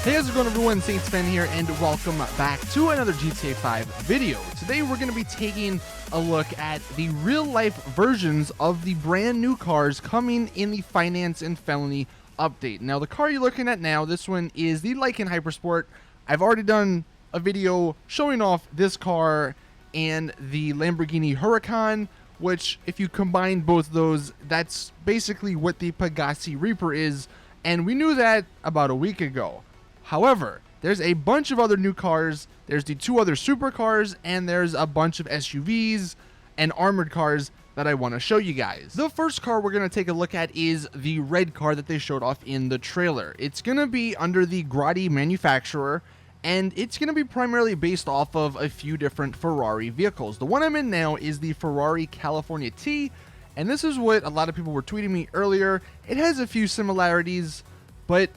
Hey, how's it going, everyone? Saints fan here, and welcome back to another GTA 5 video. Today we're going to be taking a look at the real-life versions of the brand new cars coming in the Finance and Felony update. Now, the car you're looking at now, this one is the Lykan Hypersport. I've already done a video showing off this car and the Lamborghini Huracan, which, if you combine both those, that's basically what the Pegassi Reaper is, and we knew that about a week ago. However, there's a bunch of other new cars. There's the two other supercars, and there's a bunch of SUVs and armored cars that I want to show you guys. The first car we're going to take a look at is the red car that they showed off in the trailer. It's going to be under the Grotti manufacturer, and it's going to be primarily based off of a few different Ferrari vehicles. The one I'm in now is the Ferrari California T, and this is what a lot of people were tweeting me earlier. It has a few similarities, but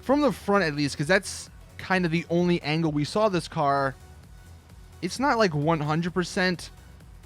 from the front at least, because that's kind of the only angle we saw this car, it's not like 100%.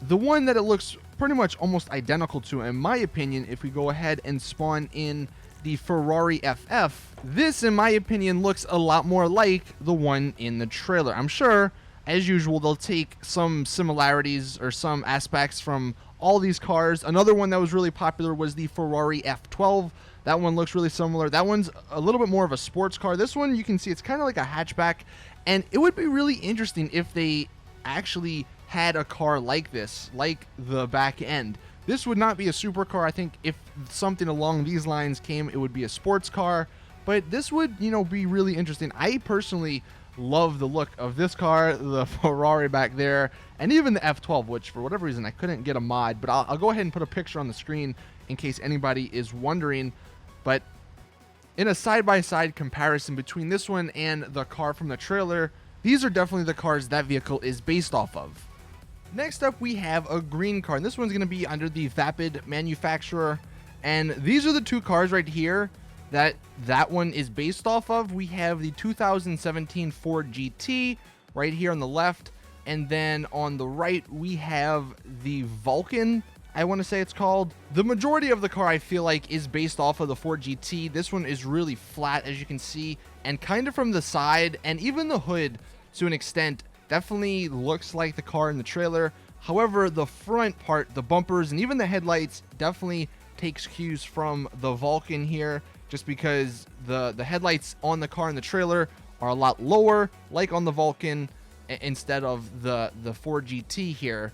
The one that it looks pretty much almost identical to, in my opinion, if we go ahead and spawn in the Ferrari FF, this, in my opinion, looks a lot more like the one in the trailer. I'm sure, as usual, they'll take some similarities or some aspects from all these cars. Another one that was really popular was the Ferrari F12. That one looks really similar. That one's a little bit more of a sports car. This one, you can see it's kind of like a hatchback, and it would be really interesting if they actually had a car like this, like the back end. This would not be a supercar. I think if something along these lines came, it would be a sports car, but this would, you know, be really interesting. I personally love the look of this car, the Ferrari back there, and even the F12, which for whatever reason I couldn't get a mod, but I'll go ahead and put a picture on the screen in case anybody is wondering. But in a side-by-side comparison between this one and the car from the trailer, these are definitely the cars that vehicle is based off of. Next up, we have a green car, and this one's going to be under the Vapid manufacturer, and these are the two cars right here that one is based off of. We have the 2017 Ford GT right here on the left, and then on the right we have the Vulcan, I want to say it's called. The majority of the car, I feel like, is based off of the Ford GT. This one is really flat, as you can see, and kind of from the side, and even the hood to an extent definitely looks like the car in the trailer. However, the front part, the bumpers and even the headlights, definitely takes cues from the Vulcan here, just because the headlights on the car in the trailer are a lot lower, like on the Vulcan, instead of the Ford GT here.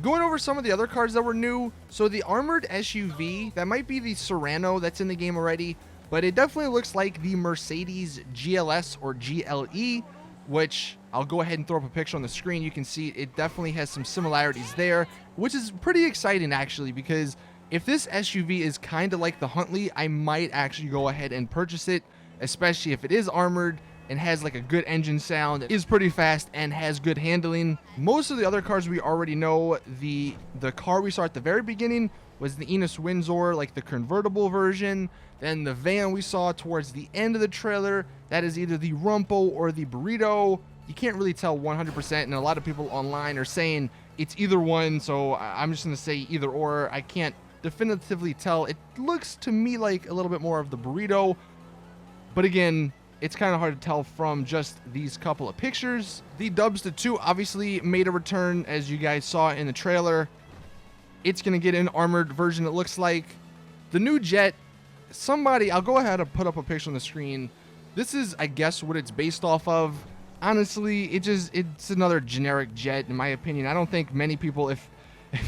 Going over some of the other cars that were new, so the armored SUV, that might be the Serrano that's in the game already, but it definitely looks like the Mercedes GLS or GLE, which I'll go ahead and throw up a picture on the screen. You can see it definitely has some similarities there, which is pretty exciting actually, because if this SUV is kind of like the Huntley, I might actually go ahead and purchase it, especially if it is armored and has like a good engine sound, is pretty fast, and has good handling. Most of the other cars we already know. The car we saw at the very beginning was the Enos Windsor, like the convertible version. Then the van we saw towards the end of the trailer, that is either the Rumpo or the Burrito. You can't really tell 100%, and a lot of people online are saying it's either one, so I'm just going to say either or. I can't definitively tell. It looks to me like a little bit more of the Burrito, but again, it's kind of hard to tell from just these couple of pictures. The Dubsta 2 obviously made a return, as you guys saw in the trailer. It's going to get an armored version, it looks like. The new Jet, I'll go ahead and put up a picture on the screen. This is, I guess, what it's based off of. Honestly, it's another generic Jet, in my opinion. I don't think many people, if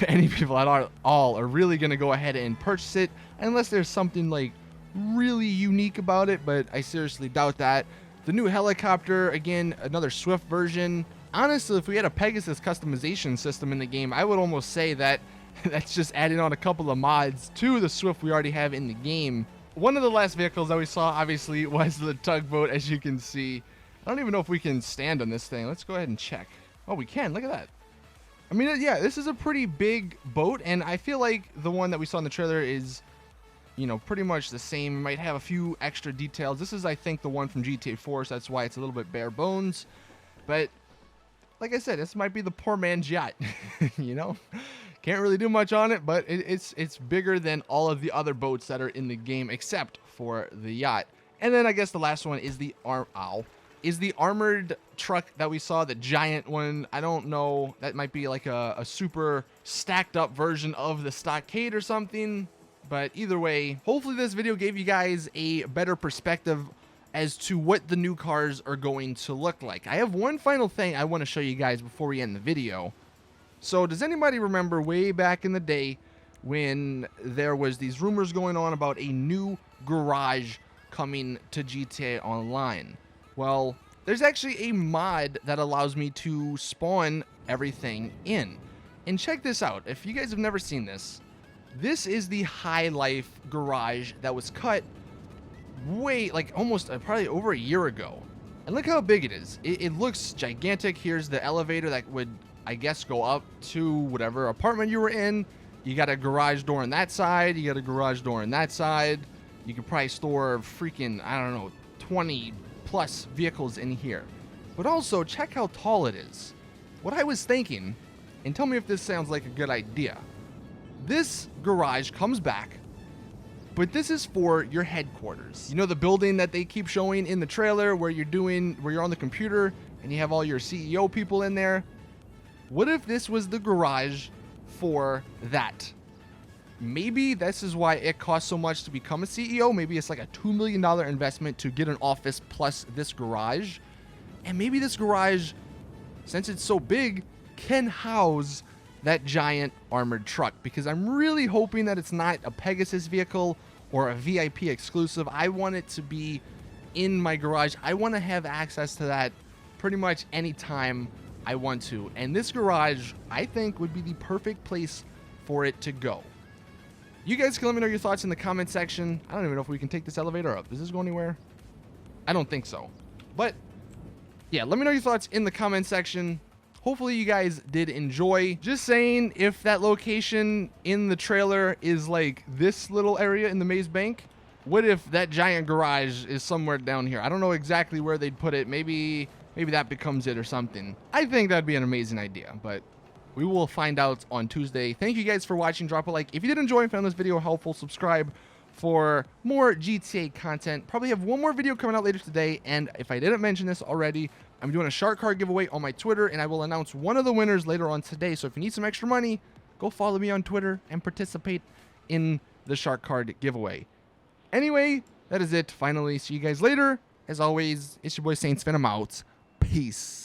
any people at all, are really going to go ahead and purchase it, unless there's something like really unique about it, but I seriously doubt that. The new helicopter, again, another Swift version. Honestly, if we had a Pegasus customization system in the game, I would almost say that that's just adding on a couple of mods to the Swift we already have in the game. One of the last vehicles that we saw, obviously, was the tugboat, as you can see. I don't even know if we can stand on this thing. Let's go ahead and check. Oh, we can. Look at that. I mean, yeah, this is a pretty big boat, and I feel like the one that we saw in the trailer is, you know, pretty much the same. It might have a few extra details. This is, I think, the one from GTA 4, so that's why it's a little bit bare bones. But like I said, this might be the poor man's yacht, you know? Can't really do much on it, but it's bigger than all of the other boats that are in the game except for the yacht. And then I guess the last one is the armored truck that we saw, the giant one. I don't know. That might be like a super stacked up version of the stockade or something. But either way, hopefully this video gave you guys a better perspective as to what the new cars are going to look like. I have one final thing I want to show you guys before we end the video. So does anybody remember way back in the day when there was these rumors going on about a new garage coming to GTA Online? Well, there's actually a mod that allows me to spawn everything in. And check this out. If you guys have never seen this, this is the High Life garage that was cut way, like almost probably over a year ago. And look how big it is. It looks gigantic. Here's the elevator that would, I guess, go up to whatever apartment you were in. You got a garage door on that side. You got a garage door on that side. You could probably store freaking, I don't know, 20 plus vehicles in here. But also, check how tall it is. What I was thinking, and tell me if this sounds like a good idea. This garage comes back, but this is for your headquarters. You know the building that they keep showing in the trailer where you're on the computer and you have all your CEO people in there? What if this was the garage for that? Maybe this is why it costs so much to become a CEO. Maybe it's like a $2 million investment to get an office plus this garage. And maybe this garage, since it's so big, can house that giant armored truck. Because I'm really hoping that it's not a Pegasus vehicle or a VIP exclusive. I want it to be in my garage. I want to have access to that pretty much anytime I want to. And this garage, I think, would be the perfect place for it to go. You guys can let me know your thoughts in the comment section. I don't even know if we can take this elevator up. Does this go anywhere? I don't think so. But yeah, let me know your thoughts in the comment section. Hopefully you guys did enjoy. Just saying, if that location in the trailer is like this little area in the maze bank, what if that giant garage is somewhere down here? I don't know exactly where they'd put it. Maybe that becomes it or something. I think that'd be an amazing idea, but we will find out on Tuesday. Thank you guys for watching. Drop a like if you did enjoy and found this video helpful. Subscribe for more GTA content. Probably have one more video coming out later today, and if I didn't mention this already, I'm doing a shark card giveaway on my Twitter, and I will announce one of the winners later on today. So if you need some extra money, go follow me on Twitter and participate in the shark card giveaway. Anyway, that is it. Finally, see you guys later. As always, it's your boy Saints Phantom out. Peace.